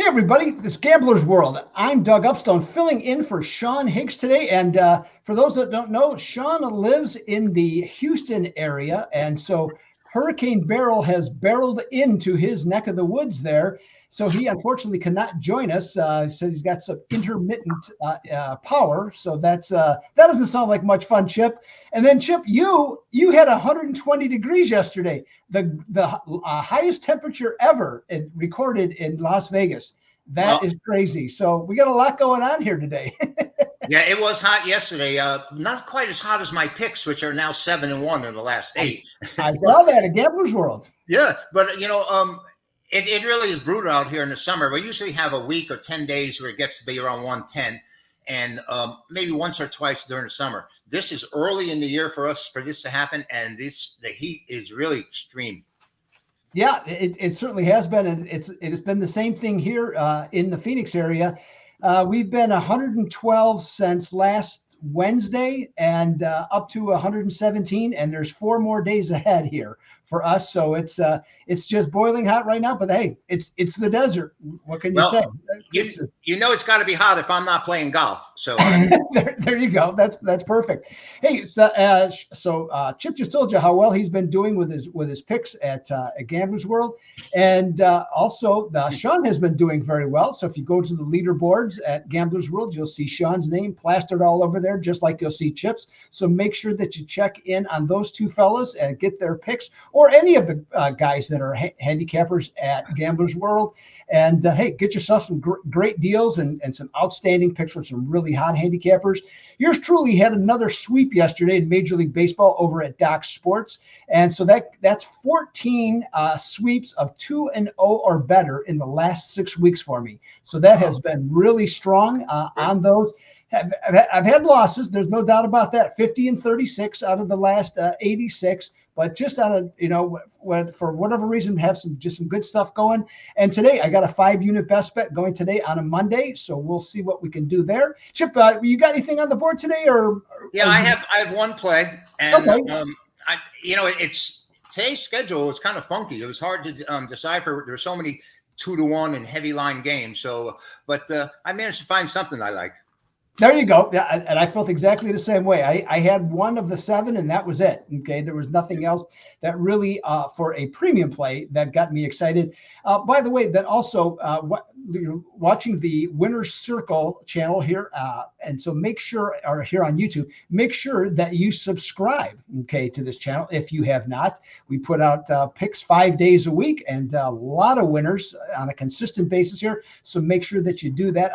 everybody, this Gambler's World. I'm Doug Upstone, filling in for Sean Higgs today. And for those that don't know, Sean lives in the Houston area. And so Hurricane Beryl has barreled into his neck of the woods there. So he unfortunately cannot join us. He said he's got some intermittent power. So that doesn't sound like much fun, Chip. And then Chip, you had 120 degrees yesterday, the highest temperature ever recorded in Las Vegas. That is crazy. So we got a lot going on here today. Yeah, it was hot yesterday. Not quite as hot as my picks, which are now 7-1 in the last 8. I saw that at Gambler's World. Yeah, but it really is brutal out here in the summer. We usually have a week or 10 days where it gets to be around 110, and maybe once or twice during the summer. This is early in the year for us for this to happen, and the heat is really extreme. Yeah, it certainly has been, and it has been the same thing here in the Phoenix area. We've been 112 since last Wednesday, and up to 117, and there's 4 more days ahead here for us. So it's just boiling hot right now. But hey, it's the desert. What can you say? It's got to be hot if I'm not playing golf. So there you go. That's perfect. Hey, so Chip just told you how well he's been doing with his picks at Gambler's World, and also Sean has been doing very well. So if you go to the leaderboards at Gambler's World, you'll see Sean's name plastered all over there, just like you'll see Chip's. So make sure that you check in on those two fellas and get their picks, or any of the guys that are handicappers at Gambler's World. And hey, get yourself some great deals and some outstanding picks from some really hot handicappers. Yours truly had another sweep yesterday in Major League Baseball over at Doc Sports. And so that's 14 sweeps of 2-0 or better in the last 6 weeks for me. So that has been really strong on those. I've had losses. There's no doubt about that. 50 and 36 out of the last 86. But just on for whatever reason, have some good stuff going. And today I got a 5-unit best bet going today on a Monday, so we'll see what we can do there. Chip, you got anything on the board today? I have one play, and okay. It's today's schedule is kind of funky. It was hard to decipher. There were so many 2-1 and heavy line games. So, but I managed to find something I like. There you go. Yeah, and I felt exactly the same way. I had one of the 7, and that was it. Okay, there was nothing else that really, for a premium play, that got me excited. By the way, that also you're watching the Winner's Circle channel here, and so make sure, or here on YouTube, make sure that you subscribe, okay, to this channel if you have not. We put out picks 5 days a week, and a lot of winners on a consistent basis here. So make sure that you do that.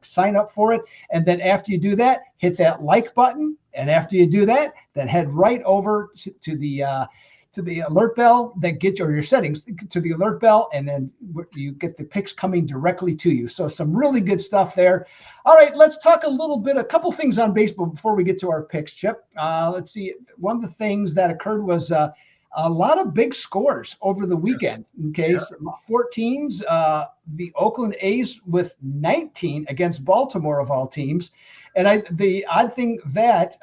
Sign up for it, and then after you do that, hit that like button. And after you do that, then head right over to the alert bell that gets your settings to the alert bell, and then you get the picks coming directly to you. So some really good stuff there. All right, let's talk a couple things on baseball before we get to our picks, Chip. Let's see. One of the things that occurred was a lot of big scores over the weekend. Okay, yeah. Some 14s. The Oakland A's with 19 against Baltimore of all teams. And the odd thing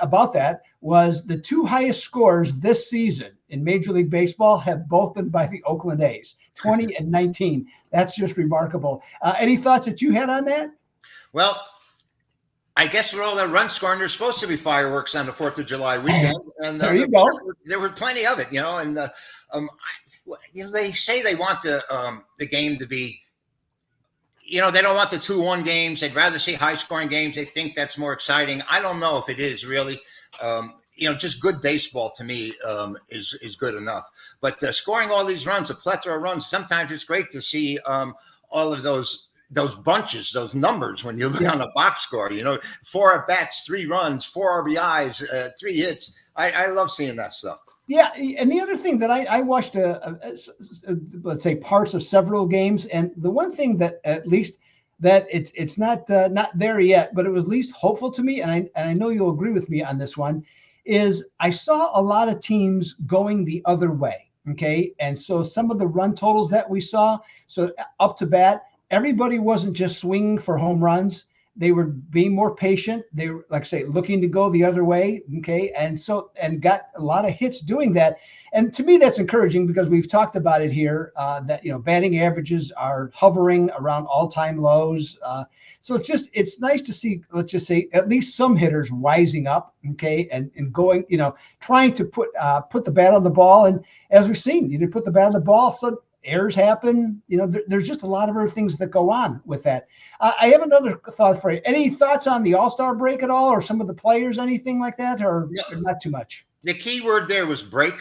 about that was the 2 highest scores this season in Major League Baseball have both been by the Oakland A's, 20 and 19. That's just remarkable. Any thoughts that you had on that? Well, I guess with all that run scoring, there's supposed to be fireworks on the 4th of July weekend. And there you go. There were plenty of it, and they say they want the game to be, they don't want the 2-1 games. They'd rather see high scoring games. They think that's more exciting. I don't know if it is really. Just good baseball to me is good enough. But scoring all these runs, a plethora of runs, sometimes it's great to see all of those bunches, those numbers when you look on the box score. 4 at bats, 3 runs, 4 RBIs, 3 hits. I love seeing that stuff. Yeah, and the other thing that I watched, let's say, parts of several games, and the one thing that at least that it's not there yet, but it was at least hopeful to me, and I know you'll agree with me on this one, is I saw a lot of teams going the other way. Okay, and so some of the run totals that we saw, so up to bat, everybody wasn't just swinging for home runs. They were being more patient. They were, like I say, looking to go the other way. Okay. And got a lot of hits doing that. And to me, that's encouraging because we've talked about it here, that, batting averages are hovering around all-time lows. So it's nice to see, let's just say, at least some hitters rising up, okay, and going, trying to put the bat on the ball. And as we've seen, you put the bat on the ball, so errors happen. There's just a lot of other things that go on with that. I have another thought for you. Any thoughts on the All-Star break at all, or some of the players, anything like that, or not too much? The key word there was break.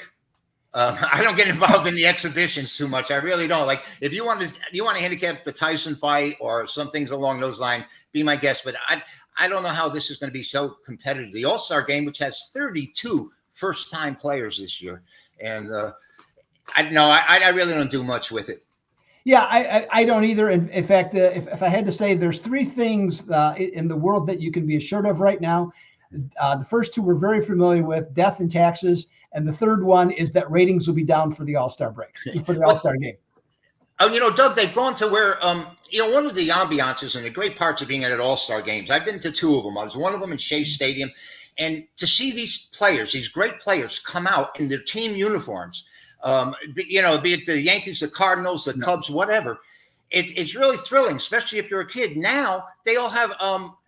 I don't get involved in the exhibitions too much. I really don't. Like, if you want to handicap the Tyson fight or some things along those lines, be my guest. But I don't know how this is going to be so competitive. The All-Star game, which has 32 first-time players this year, and I really don't do much with it. Yeah, I don't either. In fact, if I had to say, there's three things in the world that you can be assured of right now. The first two we're very familiar with: death and taxes. And the third one is that ratings will be down for the All-Star break, for the All-Star game. Oh, Doug, they've gone to where, one of the ambiances and the great parts of being at All-Star games. I've been to two of them. I was one of them in Shea Stadium. And to see these players, these great players, come out in their team uniforms, be it the Yankees, the Cardinals, the Cubs, whatever, it's really thrilling, especially if you're a kid. Now they all have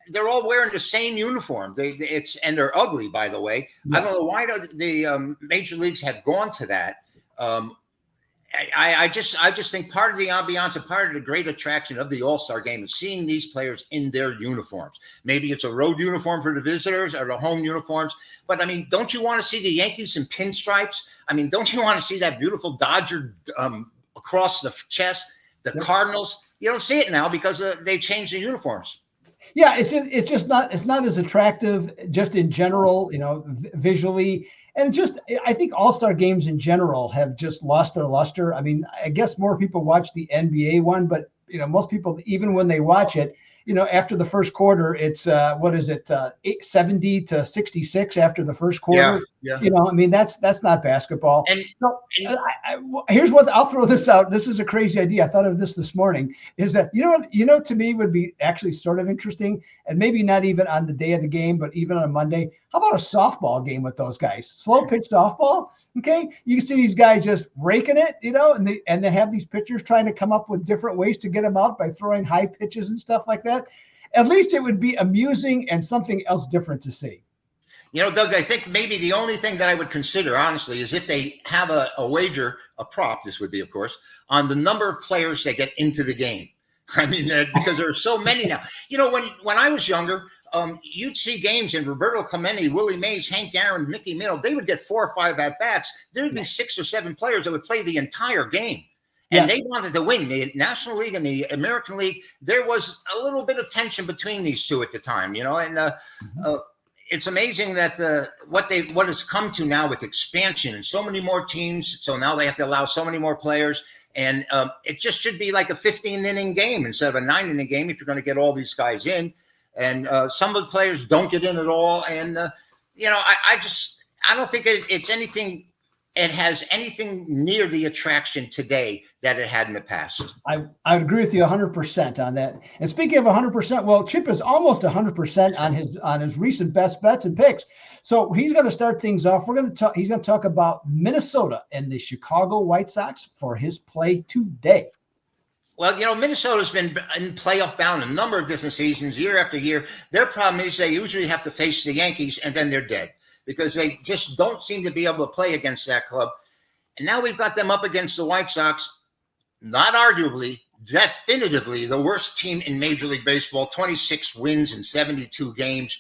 they're all wearing the same uniform. And they're ugly, by the way. Yeah. I don't know why the major leagues have gone to that. I just think part of the ambiance and part of the great attraction of the All-Star game is seeing these players in their uniforms. Maybe it's a road uniform for the visitors or the home uniforms. But, I mean, don't you want to see the Yankees in pinstripes? I mean, don't you want to see that beautiful Dodger across the chest? The Cardinals, you don't see it now because they changed the uniforms. Yeah, it's not as attractive just in general, visually. And I think All-Star games in general have just lost their luster. I mean, I guess more people watch the NBA one, but, most people, even when they watch it, after the first quarter, it's 70 to 66 after the first quarter. Yeah. I mean, that's not basketball. And here's what I'll throw this out. This is a crazy idea. I thought of this morning. Is that to me would be actually sort of interesting, and maybe not even on the day of the game, but even on a Monday. How about a softball game with those guys? Slow pitch softball. Okay, you can see these guys just raking it, and they have these pitchers trying to come up with different ways to get them out by throwing high pitches and stuff like that. At least it would be amusing and something else different to see. Doug, I think maybe the only thing that I would consider, honestly, is if they have a wager, a prop, this would be, of course, on the number of players that get into the game. I mean, because there are so many now. When I was younger, you'd see games in Roberto Clemente, Willie Mays, Hank Aaron, Mickey Mantle. They would get 4 or 5 at-bats. There would be 6 or 7 players that would play the entire game. And they wanted to win. The National League and the American League, there was a little bit of tension between these two at the time, and it's amazing that what has come to now with expansion and so many more teams. So now they have to allow so many more players. And it just should be like a 15-inning game instead of a 9-inning game if you're going to get all these guys in. And some of the players don't get in at all. And, I don't think it's anything. It has anything near the attraction today that it had in the past. I would agree with you 100% on that. And speaking of 100%, well, Chip is almost 100% on his recent best bets and picks. So he's going to start things off. He's going to talk about Minnesota and the Chicago White Sox for his play today. Well, Minnesota's been in playoff bound a number of different seasons, year after year. Their problem is they usually have to face the Yankees, and then they're dead because they just don't seem to be able to play against that club. And now we've got them up against the White Sox, not arguably, definitively the worst team in Major League Baseball, 26 wins in 82 games.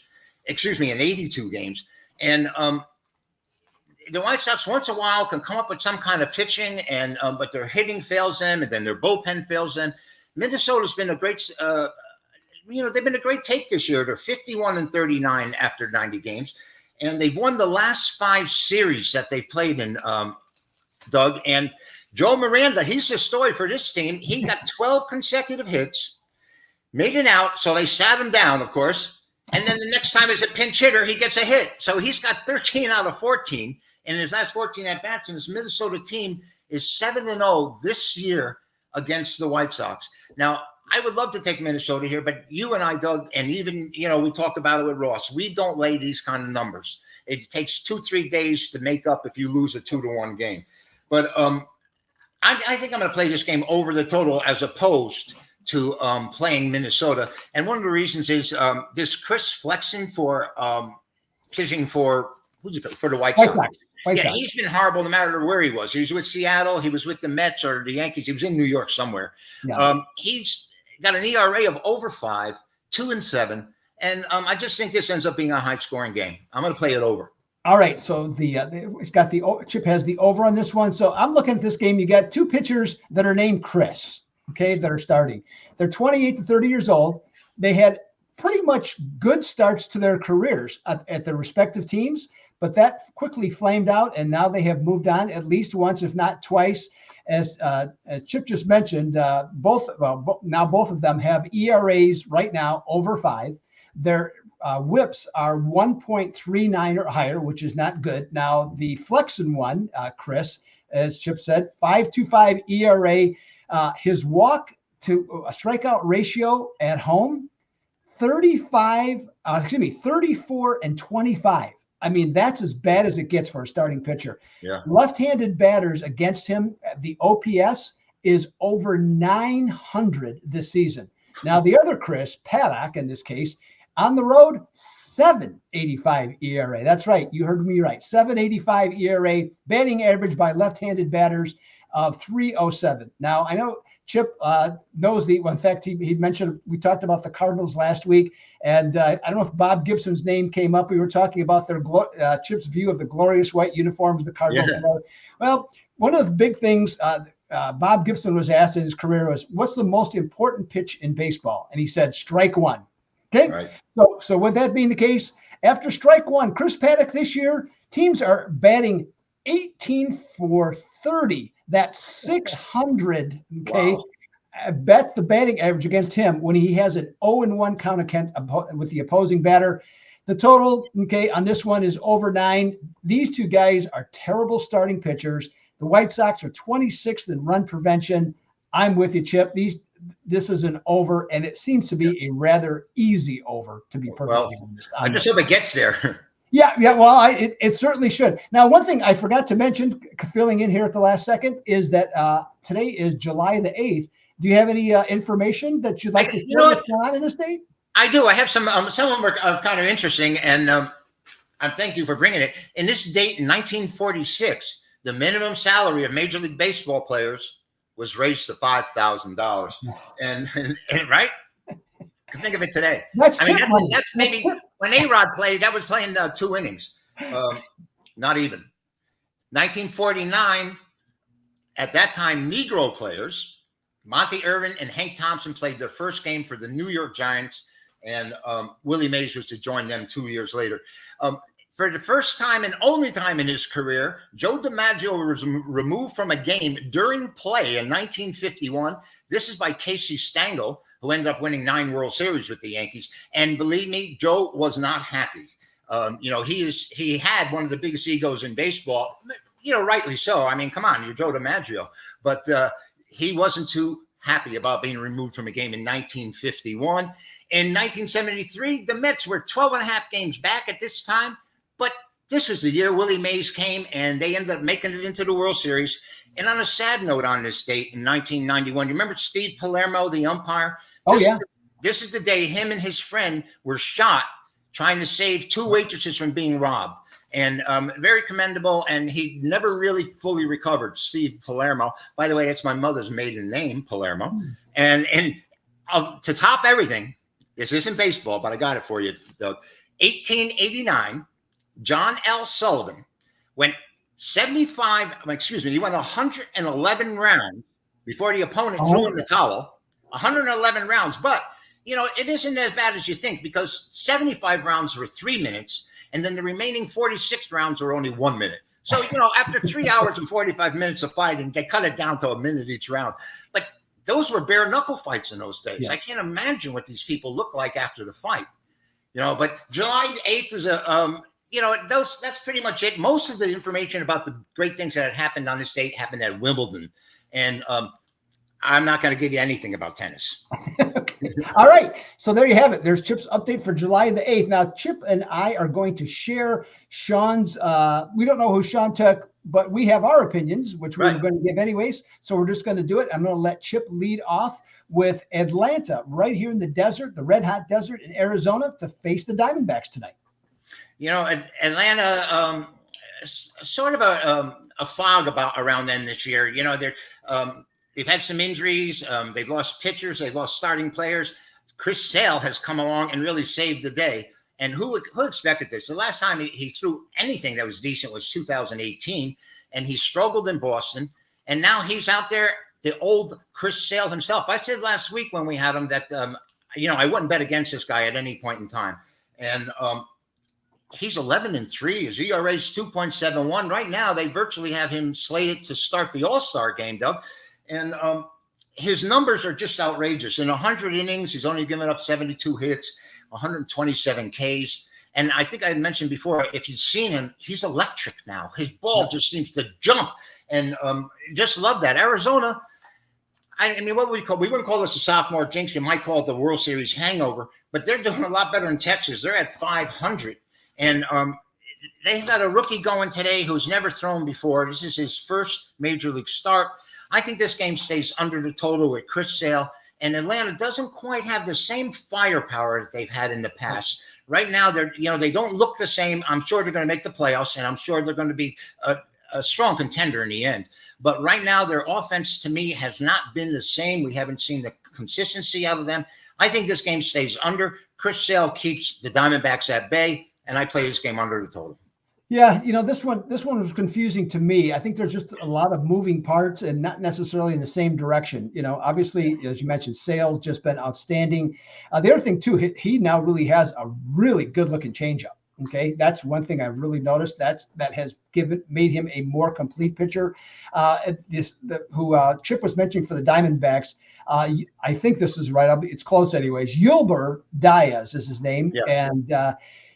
And the White Sox once in a while can come up with some kind of pitching, and but their hitting fails them, and then their bullpen fails them. Minnesota's been a great, they've been a great take this year. They're 51-39 after 90 games, and they've won the last 5 series that they've played in, Doug. And Joe Miranda, he's the story for this team. He got 12 consecutive hits, made it out, so they sat him down, of course. And then the next time as a pinch hitter, he gets a hit. So he's got 13 out of 14 in his last 14 at-bats, and his Minnesota team is 7-0 this year against the White Sox. Now, I would love to take Minnesota here, but you and I, Doug, and even, we talked about it with Ross. We don't lay these kind of numbers. It takes 2-3 days to make up if you lose a 2-1 game. But I think I'm going to play this game over the total as opposed to playing Minnesota. And one of the reasons is this Chris Flexen for pitching for the White Sox. He's been horrible no matter where he was. He was with Seattle. He was with the Mets or the Yankees. He was in New York somewhere. Yeah. He's got an ERA of over 5, 2-7. And I just think this ends up being a high-scoring game. I'm going to play it over. All right, so it's got Chip has the over on this one. So I'm looking at this game. You got 2 pitchers that are named Chris, okay, that are starting. They're 28 to 30 years old. They had pretty much good starts to their careers at their respective teams, but that quickly flamed out, and now they have moved on at least once, if not twice. As Chip just mentioned, now both of them have ERAs right now over 5. Their whips are 1.39 or higher, which is not good. Now, the Flexen one, Chris, as Chip said, 5.25 ERA. His walk to a strikeout ratio at home, 34 and 25. I mean, that's as bad as it gets for a starting pitcher. Yeah. Left-handed batters against him, the OPS is over 900 this season. Now, the other Chris, Paddock in this case, on the road, 7.85 ERA. That's right. You heard me right. 7.85 ERA, batting average by left-handed batters of 3.07. Now, I know Chip knows in fact, he mentioned, we talked about the Cardinals last week, and I don't know if Bob Gibson's name came up. We were talking about their Chip's view of the glorious white uniforms the Cardinals wore. Well, one of the big things Bob Gibson was asked in his career was, what's the most important pitch in baseball? And he said, strike one. Okay, right. So with that being the case, after strike one, Chris Paddock this year, teams are batting 18 for 30. That's 600. Okay, wow. Bet the batting average against him when he has an 0-1 count with the opposing batter. The total, okay, on this one is over 9. These 2 guys are terrible starting pitchers. The White Sox are 26th in run prevention. I'm with you, Chip. This is an over, and it seems to be a rather easy over, to be perfectly honest. I just hope it gets there. Yeah. Well, it certainly should. Now, one thing I forgot to mention, filling in here at the last second, is that today is July the 8th. Do you have any information that you'd like to share what's going on in this date? I do. I have some of them are kind of interesting, and I thank you for bringing it. In this date, in 1946, the minimum salary of Major League Baseball players was raised to $5,000, and right. Think of it today. That's maybe when A-Rod played. That was playing 2 innings, not even. 1949. At that time, Negro players, Monty Irvin and Hank Thompson, played their first game for the New York Giants, and Willie Mays was to join them 2 years later. For the first time and only time in his career, Joe DiMaggio was removed from a game during play in 1951. This is by Casey Stengel, who ended up winning 9 World Series with the Yankees. And believe me, Joe was not happy. He had one of the biggest egos in baseball, rightly so. I mean, come on, you're Joe DiMaggio. But he wasn't too happy about being removed from a game in 1951. In 1973, the Mets were 12 and a half games back at this time. But this was the year Willie Mays came, and they ended up making it into the World Series. And on a sad note on this date, in 1991, you remember Steve Palermo, the umpire? This is the day him and his friend were shot trying to save 2 waitresses from being robbed. And very commendable, and he never really fully recovered, Steve Palermo. By the way, that's my mother's maiden name, Palermo. And to top everything, this isn't baseball, but I got it for you, Doug. 1889, John L. Sullivan went 111 rounds before the opponent threw in the towel. 111 rounds, but it isn't as bad as you think, because 75 rounds were 3 minutes, and then the remaining 46 rounds were only 1 minute. So, after 3 hours and 45 minutes of fighting, they cut it down to a minute each round. But those were bare knuckle fights in those days. Yeah. I can't imagine what these people look like after the fight. But July 8th is that's pretty much it. Most of the information about the great things that had happened on this date happened at Wimbledon. And I'm not going to give you anything about tennis. Okay. All right. So there you have it. There's Chip's update for July the 8th. Now, Chip and I are going to share Sean's, we don't know who Sean took, but we have our opinions, which we were going to give anyways. So we're just going to do it. I'm going to let Chip lead off with Atlanta right here in the desert, the red hot desert in Arizona, to face the Diamondbacks tonight. You know, Atlanta, sort of a fog around them this year. You know, they've had some injuries. They've lost pitchers. They've lost starting players. Chris Sale has come along and really saved the day. And who expected this? The last time he threw anything that was decent was 2018, and he struggled in Boston. And now he's out there, the old Chris Sale himself. I said last week when we had him that, I wouldn't bet against this guy at any point in time. And he's 11-3. His ERA is 2.71. Right now, they virtually have him slated to start the All-Star game, Doug. And his numbers are just outrageous. In 100 innings, he's only given up 72 hits, 127 Ks. And I think I had mentioned before, if you've seen him, he's electric now. His ball just seems to jump. And just love that. Arizona, I mean, what would we call? We wouldn't call this a sophomore jinx. You might call it the World Series hangover. But they're doing a lot better in Texas. They're at 500. And they've got a rookie going today who's never thrown before. This is his first major league start. I think this game stays under the total with Chris Sale. And Atlanta doesn't quite have the same firepower that they've had in the past. Right now, they don't look the same. I'm sure they're going to make the playoffs, and I'm sure they're going to be a strong contender in the end. But right now, their offense, to me, has not been the same. We haven't seen the consistency out of them. I think this game stays under. Chris Sale keeps the Diamondbacks at bay, and I play this game under the total. Yeah, this one was confusing to me. I think there's just a lot of moving parts and not necessarily in the same direction. Obviously, as you mentioned, Sale's just been outstanding. The other thing too, he now really has a really good looking changeup. Okay, that's one thing I've really noticed. That has made him a more complete pitcher. Chip was mentioning for the Diamondbacks. I think this is right. It's close anyways. Yulber Diaz is his name, and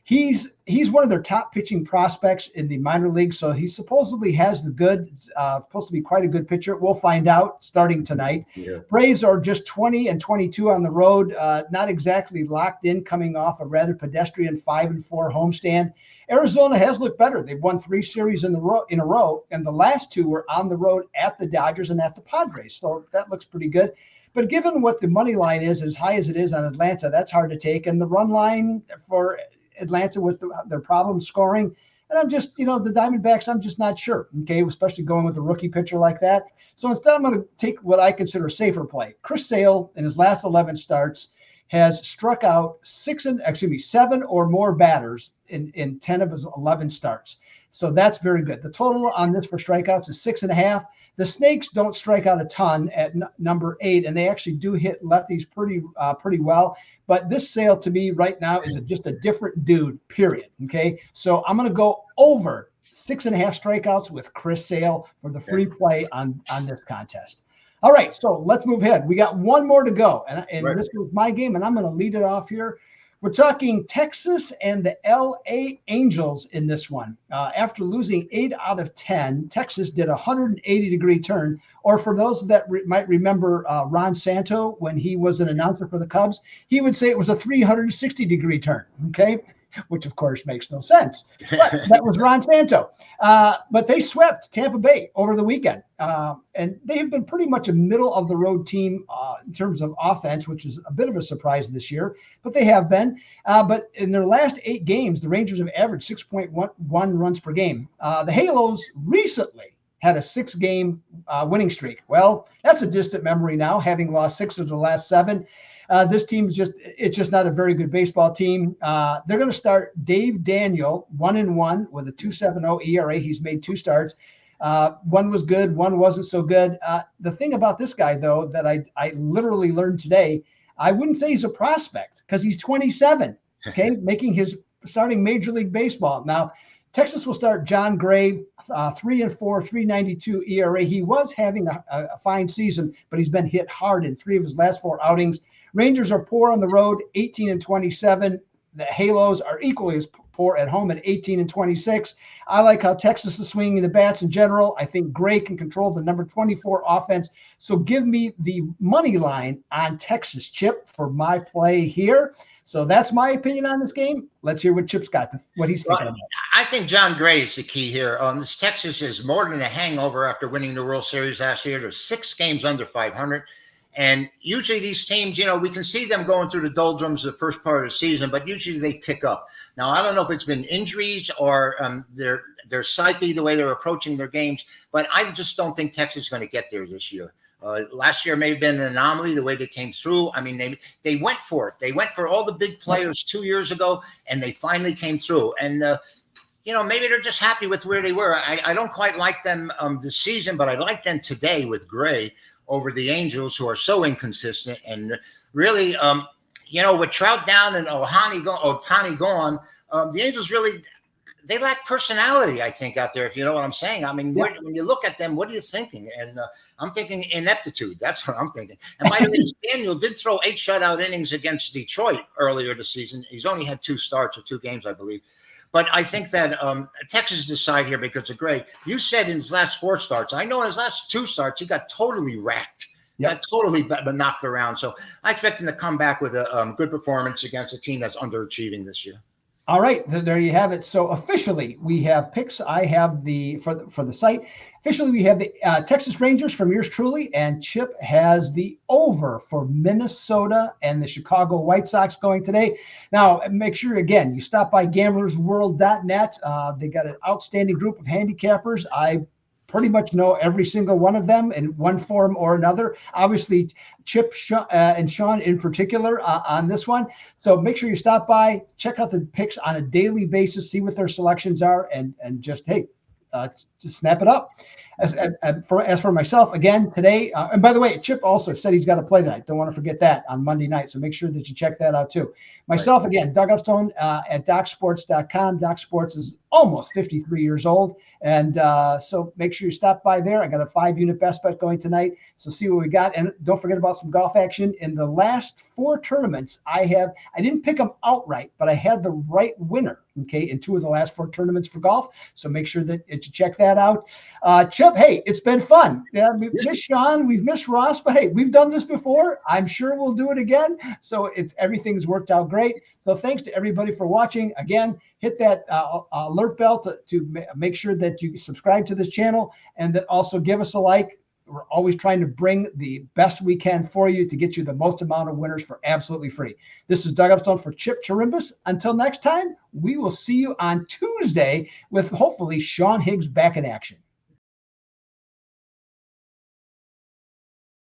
he's one of their top pitching prospects in the minor leagues. So he supposedly has supposed to be quite a good pitcher. We'll find out starting tonight. Yeah. Braves are just 20-22 on the road, not exactly locked in, coming off a rather pedestrian 5-4 homestand. Arizona has looked better. They've won 3 series in a row, and the last 2 were on the road at the Dodgers and at the Padres. So that looks pretty good. But given what the money line is, as high as it is on Atlanta, that's hard to take. And the run line for Atlanta with their problem scoring. And I'm just, the Diamondbacks, I'm just not sure. Okay. Especially going with a rookie pitcher like that. So instead, I'm going to take what I consider a safer play. Chris Sale in his last 11 starts has struck out 7 or more batters in 10 of his 11 starts. So that's very good. The total on this for strikeouts is 6.5. The Snakes don't strike out a ton at number 8, and they actually do hit lefties pretty well. But this Sale to me right now is just a different dude, period. Okay, so I'm going to go over 6.5 strikeouts with Chris Sale for the free play on this contest. All right, so let's move ahead. We got one more to go, and right. This was my game, and I'm going to lead it off here. We're talking Texas and the LA Angels in this one. After losing 8 out of 10, Texas did a 180-degree turn. Or for those that might remember Ron Santo, when he was an announcer for the Cubs, he would say it was a 360-degree turn, okay? Which, of course, makes no sense. But that was Ron Santo. But they swept Tampa Bay over the weekend. And they have been pretty much a middle-of-the-road team in terms of offense, which is a bit of a surprise this year. But they have been. But in their last 8 games, the Rangers have averaged 6.1 runs per game. The Halos recently had a 6-game winning streak. Well, that's a distant memory now, having lost 6 of the last 7. This team it's just not a very good baseball team. They're going to start Dave Daniel 1-1 with a 2.70 ERA. He's made 2 starts. One was good, one wasn't so good. The thing about this guy, though, that I literally learned today, I wouldn't say he's a prospect because he's 27, okay, making his starting Major League Baseball. Now, Texas will start John Gray, 3-4, 3.92 ERA. He was having a fine season, but he's been hit hard in 3 of his last 4 outings. Rangers are poor on the road, 18-27. the Halos are equally as poor at home at 18-26. I like how Texas is swinging the bats in general. I think Gray can control the number 24 offense. So give me the money line on Texas, Chip, for my play here. So that's my opinion on this game. Let's hear what Chip's got, what he's thinking about. I think John Gray is the key here. This Texas is more than a hangover after winning the World Series last year. There's 6 games under 500. And usually these teams, we can see them going through the doldrums the first part of the season, but usually they pick up. Now, I don't know if it's been injuries or their psyche, the way they're approaching their games, but I just don't think Texas is going to get there this year. Last year may have been an anomaly, the way they came through. I mean, they went for it. They went for all the big players 2 years ago, and they finally came through. And, maybe they're just happy with where they were. I don't quite like them this season, but I like them today with Gray over the Angels, who are so inconsistent. And really, with Trout down and Ohtani gone, the Angels really – they lack personality, I think, out there, if you know what I'm saying. I mean, when you look at them, what are you thinking? And I'm thinking ineptitude. That's what I'm thinking. And by the way, Daniel did throw 8 shutout innings against Detroit earlier this season. He's only had 2 starts or 2 games, I believe. But I think that Texas decide here because of Gray. You said in his last 4 starts. I know in his last 2 starts, he got totally racked. Got totally knocked around. So I expect him to come back with a good performance against a team that's underachieving this year. All right, there you have it. So officially, we have picks. I have for the site. Officially, we have the Texas Rangers from yours truly, and Chip has the over for Minnesota and the Chicago White Sox going today. Now, make sure, again, you stop by gamblersworld.net. They got an outstanding group of handicappers. I pretty much know every single one of them in one form or another. Obviously, Chip and Sean in particular on this one. So make sure you stop by, check out the picks on a daily basis, see what their selections are, and just, just snap it up. As for myself, again, today, and by the way, Chip also said he's got to play tonight. Don't want to forget that on Monday night. So make sure that you check that out too. Myself, again, Doug Upstone at DocSports.com. Doc Sports is almost 53 years old. And so make sure you stop by there. I got a 5-unit best bet going tonight. So see what we got. And don't forget about some golf action. In the last 4 tournaments, I didn't pick them outright, but I had the right winner, in 2 of the last 4 tournaments for golf. So make sure that you check that out. Chip, hey, it's been fun. Yeah, we've missed Sean, we've missed Ross, but hey, we've done this before. I'm sure we'll do it again. So everything's worked out great. So thanks to everybody for watching. Again, hit that alert bell to make sure that you subscribe to this channel, and that also give us a like. We're always trying to bring the best we can for you to get you the most amount of winners for absolutely free. This is Doug Upstone for Chip Chirimbes. Until next time, we will see you on Tuesday with hopefully Sean Higgs back in action.